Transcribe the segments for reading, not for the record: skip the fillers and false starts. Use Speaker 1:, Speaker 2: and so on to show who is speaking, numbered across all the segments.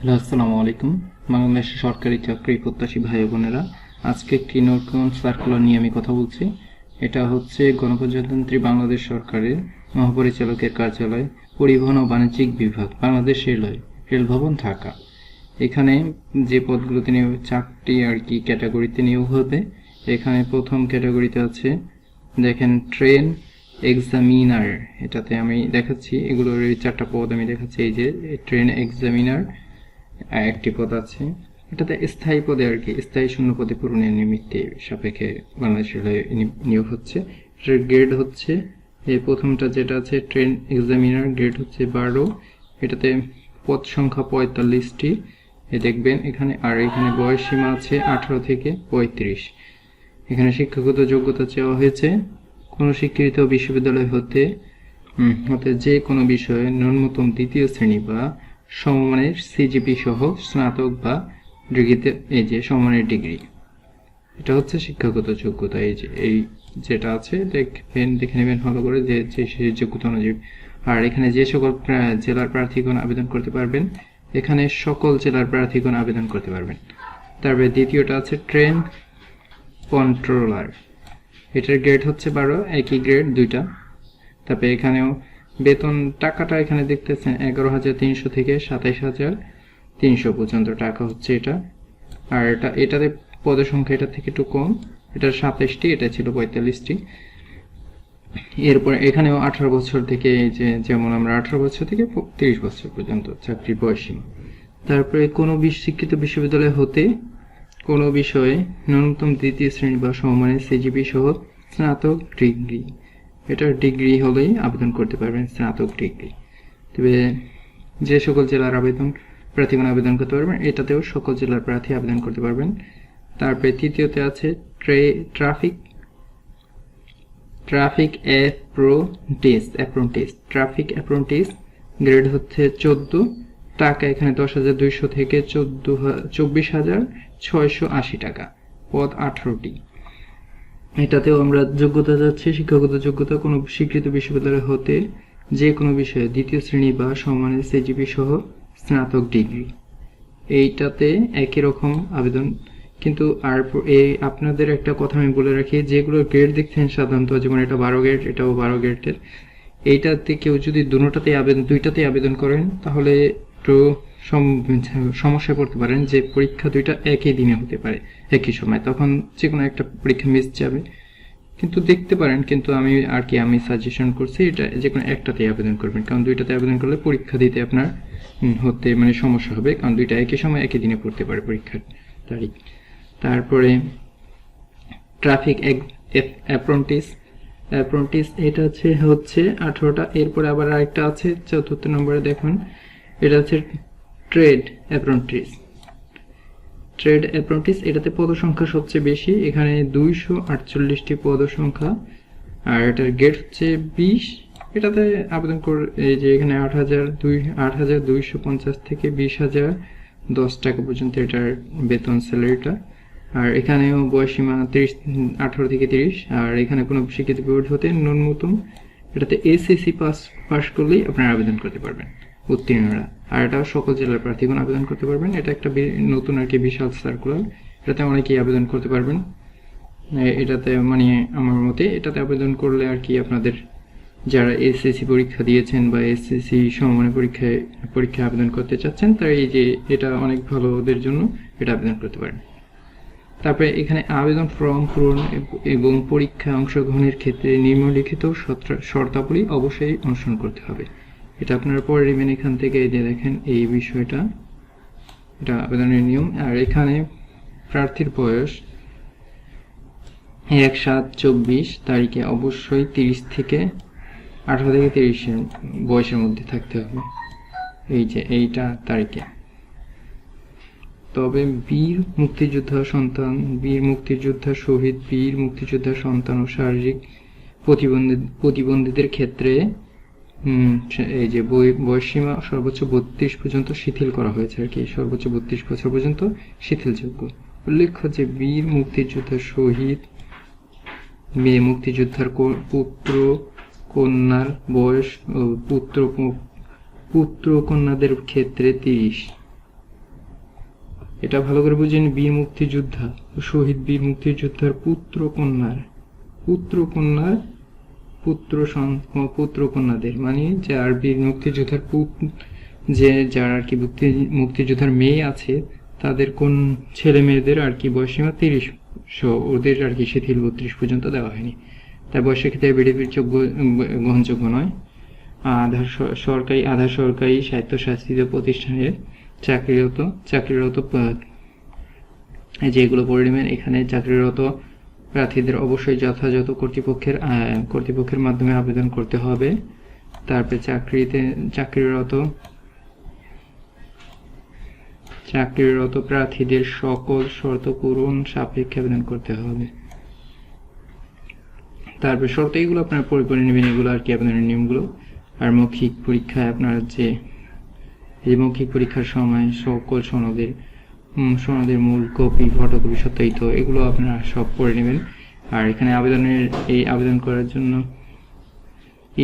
Speaker 1: Hello, আসসালামু আলাইকুম। বাংলাদেশ সরকারি চাকরি প্রত্যাশী ভাই বোনেরা, আজকে একটি নতুন সার্কুলার নিয়ে আমি কথা বলছি। এটা হচ্ছে গণপ্রজাতন্ত্রী বাংলাদেশ সরকারের মহাপরিচালকের কার্যালয়, পরিবহন ও বাণিজ্যিক বিভাগ, বাংলাদেশ রেলওয়ে, রেলভবন, ঢাকা। এখানে যে পদগুলোতে নিয়োগ, চারটি আর কি ক্যাটাগরিতে নিয়োগ হবে। এখানে প্রথম ক্যাটাগরিতে আছে, দেখেন, ট্রেন এক্সামিনার। এটাতে আমি দেখাচ্ছি, এগুলোর এই চারটা পদ আমি দেখাচ্ছি। এই যে ট্রেন এক্সামিনার একটি পদ আছে। এটাতে স্থায়ী পদে আর কি, স্থায়ী শূন্য পদে পূরণের নিমিত্তে সাপেক্ষে বাংলাদেশ রেলওয়ে নিয়োগ হচ্ছে। এটার গ্রেড হচ্ছে, এই প্রথমটা যেটা আছে ট্রেন এক্সামিনার, গ্রেড হচ্ছে 12। এটাতে পদ সংখ্যা 45টি দেখবেন এখানে। আর এখানে বয়স সীমা আছে 18 থেকে 35। এখানে শিক্ষাগত যোগ্যতা চাওয়া হয়েছে কোনো স্বীকৃত বিশ্ববিদ্যালয় হতে যে কোনো বিষয়ে ন্যূনতম দ্বিতীয় শ্রেণী বা সমমানের সিজিপি সহ স্নাতক বা ডিগ্রিতে, এই যে সমমানের ডিগ্রি, এটা হচ্ছে শিক্ষাগত যোগ্যতা। এই যে এই যেটা আছে দেখে নেবেন ভালো করে যে সেই যোগ্যতা অনুযায়ী। আর এখানে যে সকল জেলার প্রার্থীগণ আবেদন করতে পারবেন, এখানে সকল জেলার প্রার্থীগণ আবেদন করতে পারবেন। তারপরে দ্বিতীয়টা আছে ট্রেন কন্ট্রোলার। এটার গ্রেড হচ্ছে 12, একই গ্রেড দুইটা। তারপরে এখানেও বেতন টাকাটা এখানে দেখতেছেন 11,300 থেকে 27,300 পর্যন্ত টাকা হচ্ছে এটা। আর এটাতে পদের সংখ্যা এটার থেকে একটু কম, এটা 27টি, এটা ছিল 45টি। এরপর এখানেও 18 বছর থেকে, এই যে যেমন আমরা 18 বছর থেকে 30 বছর পর্যন্ত চাকরির বয়সীমা। তারপরে কোনো স্বীকৃত বিশ্ববিদ্যালয় হতে কোনো বিষয়ে ন্যূনতম দ্বিতীয় শ্রেণী বা সমমানের সিজিপি সহ স্নাতক ডিগ্রি, এটা ডিগ্রি হলেই আবেদন করতে পারবেন, স্নাতক ডিগ্রি। তবে যে সকল জেলার প্রার্থীগণ আবেদন করতে পারবেন, এটাতেও সকল জেলার প্রার্থী আবেদন করতে পারবেন। তারপরে তৃতীয়তে আছে ট্রাফিক অ্যাপ্রেন্টিস, গ্রেড হচ্ছে 14, টাকা এখানে 10,200 থেকে 24,680 টাকা, পদ 18টি। এটাতেও আমরা যোগ্যতা যাচ্ছে শিক্ষাগত যোগ্যতা কোনো স্বীকৃত বিশ্ববিদ্যালয় হতে যে কোনো বিষয়ে দ্বিতীয় শ্রেণী বা সমানের সিজিপি সহ স্নাতক ডিগ্রি। এইটাতে একই রকম আবেদন, কিন্তু আর আপনাদের একটা কথা আমি বলে রাখি, যেগুলো গ্রেড দেখছেন সাধারণত, যেমন এটা 12 গ্রেড, এটাও 12 গ্রেডের, এইটাতে কেউ যদি দুইটাতেই আবেদন করেন তাহলে একটু সমস্যায় পড়তে পারেন, যে পরীক্ষা দুইটা একই দিনে হতে পারে, একই সময়, তখন যে কোনো একটা পরীক্ষা মিস যাবে। কিন্তু দেখতে পারেন, কিন্তু আমি সাজেশন করছি এটা যে কোনো একটাতেই আবেদন করবেন, কারণ দুইটাতে আবেদন করলে পরীক্ষা দিতে আপনার হতে সমস্যা হবে, কারণ দুইটা একই সময় একই দিনে পড়তে পারে পরীক্ষার তারিখ। তারপরে ট্রাফিক অ্যাপ্রেন্টিস, এটা হচ্ছে 18টা। এরপরে আবার আরেকটা আছে 4th নম্বরে, দেখুন, এটা হচ্ছে ট্রেড অ্যাপ্রেন্টিস। এটাতে পদসংখ্যা সবচেয়ে বেশি, এখানে 248টি পদসংখ্যা। আর এটার গ্রেড হচ্ছে 20। এটাতে আবেদন এই যে এখানে 8,250 থেকে 20,010 টাকা পর্যন্ত এটার বেতন, স্যালারিটা। আর এখানেও বয়সীমা 18 থেকে 30। আর এখানে কোনো স্বীকৃত বোর্ড হতে ন্যূনতম, এটাতে এসএসসি পাস করলেই আপনারা আবেদন করতে পারবেন, উত্তীর্ণরা। আর এটা সকল জেলার প্রার্থীগণ আবেদন করতে পারবেন। এটা একটা নতুন আর কি বিশাল সার্কুলার, এটাতে অনেকেই আবেদন করতে পারবেন। এটাতে আমার মতে এটাতে আবেদন করলে আর কি আপনাদের যারা এসএসসি পরীক্ষা দিয়েছেন বা এসএসসি সমমানের পরীক্ষায় আবেদন করতে চাচ্ছেন, তারা এই যে এটা অনেক ভালো ওদের জন্য, এটা আবেদন করতে পারেন। তারপরে এখানে আবেদন ফর্ম পূরণ এবং পরীক্ষায় অংশগ্রহণের ক্ষেত্রে নিম্নলিখিত শর্তাবলী অবশ্যই অনুসরণ করতে হবে। এটা আপনারা পরে নেবেন এখান থেকে, এই যে দেখেন এই বিষয়টা, এটা আবেদনের নিয়ম। আর এখানে প্রার্থীর বয়স 1/7/24 তারিখে অবশ্যই 18 থেকে 30 বয়সের মধ্যে থাকতে হবে, এই যে এইটা তারিখে। তবে বীর মুক্তিযোদ্ধা শহীদ, বীর মুক্তিযোদ্ধা সন্তান ও শারীরিক প্রতিবন্ধীদের ক্ষেত্রে এই যে বয়সসীমা সর্বোচ্চ 32 পর্যন্ত শিথিল করা হয়েছে আর কি, সর্বোচ্চ 32 বছর পর্যন্ত শিথিলযোগ্য। উল্লেখ্য যে বীর মুক্তিযোদ্ধা শহীদ, মেয়ে মুক্তিযোদ্ধার পুত্র কন্যার বয়স, পুত্র কন্যাদের ক্ষেত্রে 30, এটা ভালো করে বুঝেন। বীর মুক্তিযোদ্ধা ও শহীদ বীর মুক্তিযোদ্ধার পুত্র কন্যাদের, মানে যার বীর মুক্তিযোদ্ধার যার আর কি মুক্তিযোদ্ধার মেয়ে আছে, তাদের কোন ছেলে মেয়েদের আর কি বয়সীমা 30, ওদের আর কি শিথিল 32 পর্যন্ত দেওয়া হয়নি। তাই বয়সের ক্ষেত্রে বিডিপির গ্রহণযোগ্য নয়। আধা সরকারি স্বায়ত্তশাসিত প্রতিষ্ঠানের চাকরিরত যেগুলো পড়ে নেবেন। এখানে চাকরিরত প্রার্থীদের অবশ্যই যথাযথ কর্তৃপক্ষের মাধ্যমে আবেদন করতে হবে। তারপরে চাকরিরত প্রার্থীদের সকল শর্ত পূরণ সাপেক্ষে আবেদন করতে হবে। তারপরে শর্ত এগুলো আপনারা পড়ে নেবেন, এগুলো আর কি আবেদনের নিয়মগুলো। আর মৌখিক পরীক্ষায় আপনার এই মৌখিক পরীক্ষার সময় সকল সনদের মূল কপি, ফটোকপি সত্যায়িত, এগুলো আপনারা সব পড়ে নেবেন। আর এখানে আবেদন করার জন্য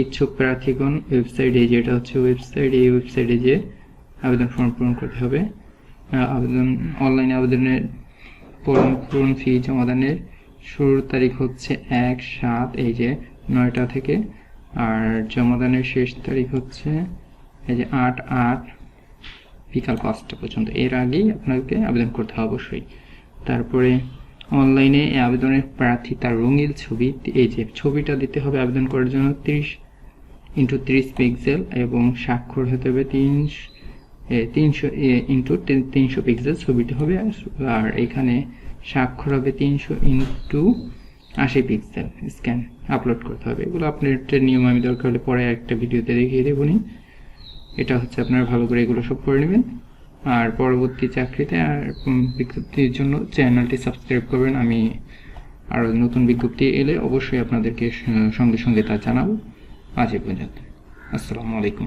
Speaker 1: ইচ্ছুক প্রার্থীগণ ওয়েবসাইটে, যেটা হচ্ছে এই ওয়েবসাইটে যে আবেদন ফর্ম পূরণ করতে হবে। অনলাইনে আবেদনের পূরণ ফি জমাদানের শুরুর তারিখ হচ্ছে 1/7 এই যে 9টা থেকে, আর জমাদানের শেষ তারিখ হচ্ছে এই যে 8/8 বিকাল 5টা পর্যন্ত। এর আগেই আপনাকে আবেদন করতে হবে অবশ্যই। তারপরে অনলাইনে আবেদনের প্রার্থী তার রঙিন ছবি, এই যে ছবিটা দিতে হবে আবেদন করার জন্য 30x30 পিক্সেল, এবং স্বাক্ষর হতে হবে 300x300 পিক্সেল ছবিটা হবে। আর এখানে স্বাক্ষর হবে 300x80 পিক্সেল স্ক্যান আপলোড করতে হবে। এগুলো আপনার নিয়ম আমি দরকার হলে পরে একটা ভিডিওতে দেখিয়ে দেবনি। এটা হচ্ছে আপনারা ভালো করে এগুলো সব করে নেবেন। আর পরবর্তী চাকরিতে আর বিজ্ঞপ্তির জন্য চ্যানেলটি সাবস্ক্রাইব করবেন। আমি আরও নতুন বিজ্ঞপ্তি এলে অবশ্যই আপনাদেরকে সঙ্গে সঙ্গে তা জানাবো। আজ এ পর্যন্ত, আসসালামু আলাইকুম।